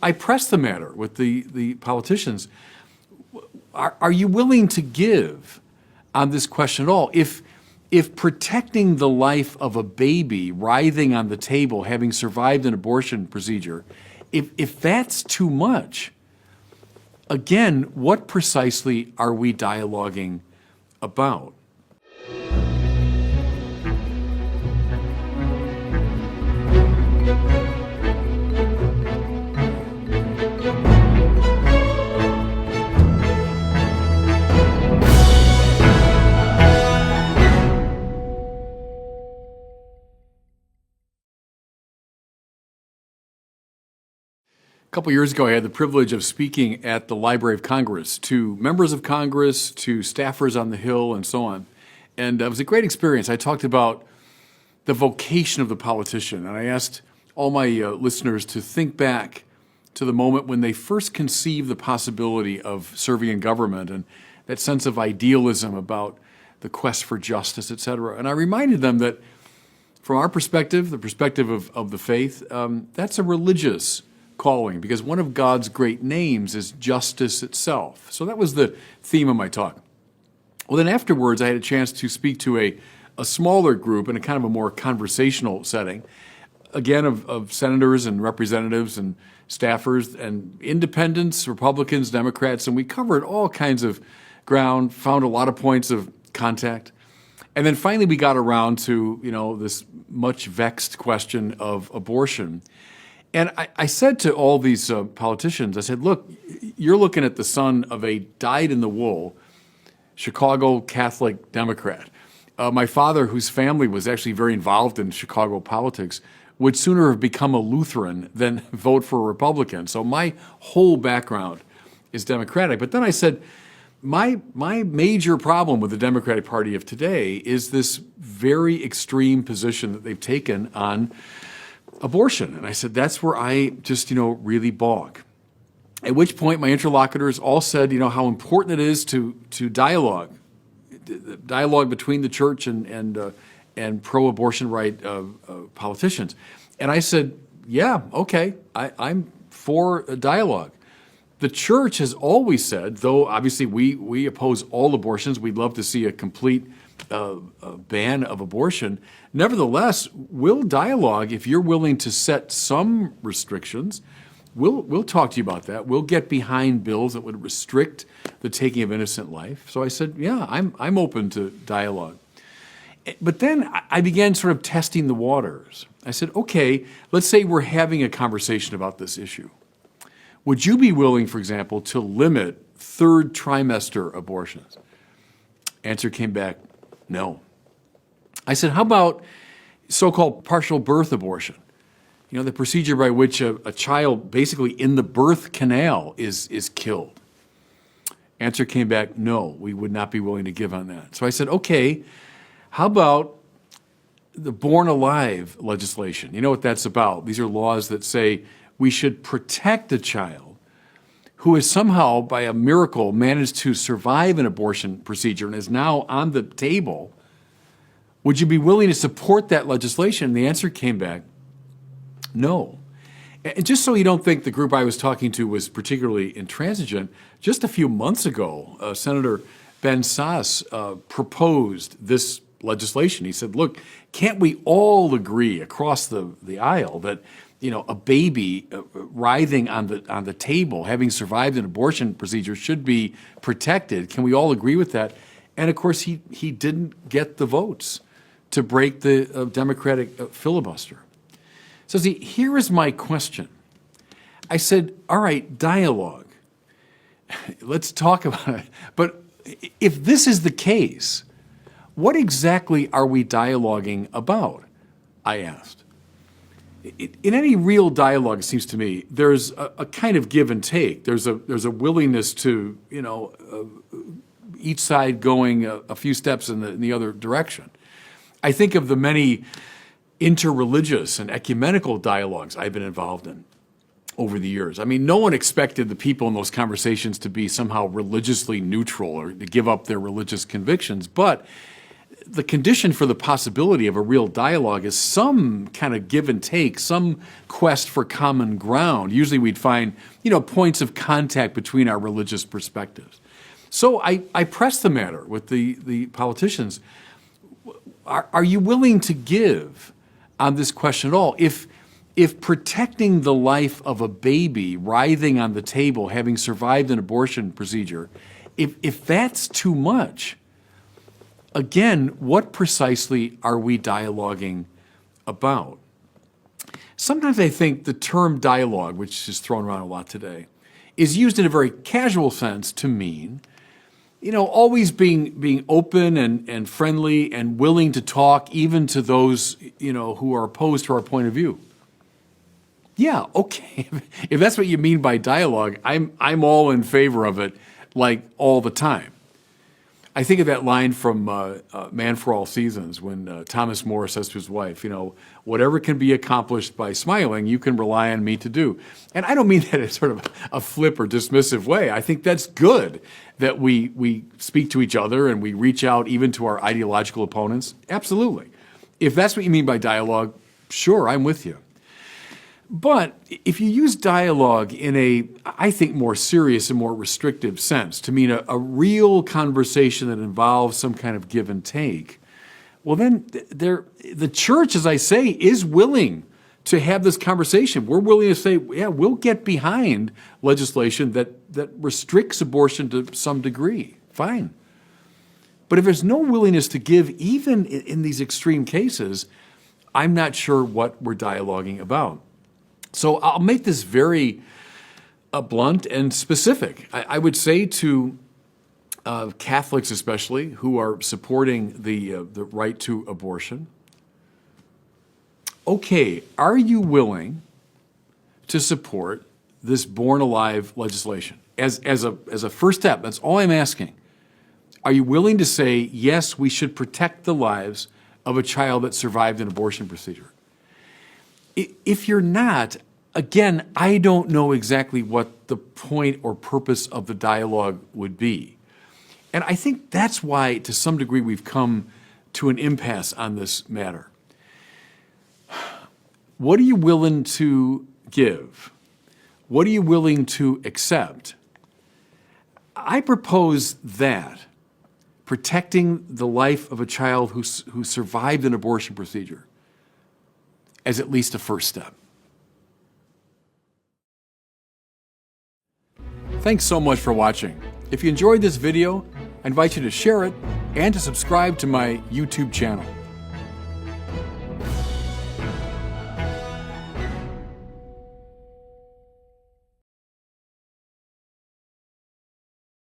I pressed the matter with the politicians. Are you willing to give on this question at all? If protecting the life of a baby writhing on the table, having survived an abortion procedure, if that's too much, again, what precisely are we dialoguing about? A couple years ago, I had the privilege of speaking at the Library of Congress to members of Congress, to staffers on the Hill, and so on. And it was a great experience. I talked about the vocation of the politician, and I asked all my listeners to think back to the moment when they first conceived the possibility of serving in government and that sense of idealism about the quest for justice, et cetera. And I reminded them that from our perspective, the perspective of the faith, that's a religious calling, because one of God's great names is justice itself. So that was the theme of my talk. Well, then afterwards, I had a chance to speak to a smaller group in a kind of a more conversational setting, again, of senators and representatives and staffers and independents, Republicans, Democrats, and we covered all kinds of ground, found a lot of points of contact. And then finally, we got around to, this much vexed question of abortion. And I said to all these politicians, I said, look, you're looking at the son of a dyed-in-the-wool Chicago Catholic Democrat. My father, whose family was actually very involved in Chicago politics, would sooner have become a Lutheran than vote for a Republican. So my whole background is Democratic. But then I said, my major problem with the Democratic Party of today is this very extreme position that they've taken on abortion. And I said, that's where I just, really balk. At which point my interlocutors all said, how important it is to dialogue between the church and pro-abortion right politicians. And I said, yeah, okay, I'm for a dialogue. The church has always said, though obviously we oppose all abortions, we'd love to see a complete ban of abortion. Nevertheless, we'll dialogue if you're willing to set some restrictions. We'll talk to you about that. We'll get behind bills that would restrict the taking of innocent life. So I said, yeah, I'm open to dialogue. But then I began sort of testing the waters. I said, okay, let's say we're having a conversation about this issue. Would you be willing, for example, to limit third trimester abortions? Answer came back, no. I said, how about so-called partial birth abortion? The procedure by which a child basically in the birth canal is killed. Answer came back, no, we would not be willing to give on that. So I said, okay, how about the born alive legislation? You know what that's about? These are laws that say we should protect a child who has somehow, by a miracle, managed to survive an abortion procedure and is now on the table. Would you be willing to support that legislation? And the answer came back, no. And just so you don't think the group I was talking to was particularly intransigent, just a few months ago, Senator Ben Sasse proposed this legislation. He said, look, can't we all agree across the aisle that a baby writhing on the table, having survived an abortion procedure, should be protected? Can we all agree with that? And of course, he didn't get the votes to break the Democratic filibuster. So see, here is my question. I said, all right, dialogue. Let's talk about it. But if this is the case, what exactly are we dialoguing about? I asked. In any real dialogue, it seems to me, there's a kind of give and take. There's a willingness to, each side going a few steps in the other direction. I think of the many interreligious and ecumenical dialogues I've been involved in over the years. I mean, no one expected the people in those conversations to be somehow religiously neutral or to give up their religious convictions, but the condition for the possibility of a real dialogue is some kind of give and take, some quest for common ground. Usually we'd find, points of contact between our religious perspectives. So I press the matter with the politicians. Are you willing to give on this question at all? If protecting the life of a baby writhing on the table, having survived an abortion procedure, if that's too much, again, what precisely are we dialoguing about? Sometimes I think the term dialogue, which is thrown around a lot today, is used in a very casual sense to mean, always being open and friendly and willing to talk even to those, who are opposed to our point of view. Yeah, okay. If that's what you mean by dialogue, I'm all in favor of it, like all the time. I think of that line from Man for All Seasons when Thomas More says to his wife, whatever can be accomplished by smiling, you can rely on me to do. And I don't mean that in sort of a flip or dismissive way. I think that's good that we speak to each other and we reach out even to our ideological opponents. Absolutely. If that's what you mean by dialogue, sure, I'm with you. But if you use dialogue in a, I think, more serious and more restrictive sense, to mean a real conversation that involves some kind of give and take, well then the church, as I say, is willing to have this conversation. We're willing to say, yeah, we'll get behind legislation that restricts abortion to some degree. Fine. But if there's no willingness to give, even in these extreme cases, I'm not sure what we're dialoguing about. So I'll make this very blunt and specific. I would say to Catholics especially, who are supporting the right to abortion, okay, are you willing to support this Born Alive legislation as a first step? That's all I'm asking. Are you willing to say, yes, we should protect the lives of a child that survived an abortion procedure? If you're not, again, I don't know exactly what the point or purpose of the dialogue would be. And I think that's why, to some degree, we've come to an impasse on this matter. What are you willing to give? What are you willing to accept? I propose that protecting the life of a child who survived an abortion procedure as at least a first step. Thanks so much for watching. If you enjoyed this video, I invite you to share it and to subscribe to my YouTube channel.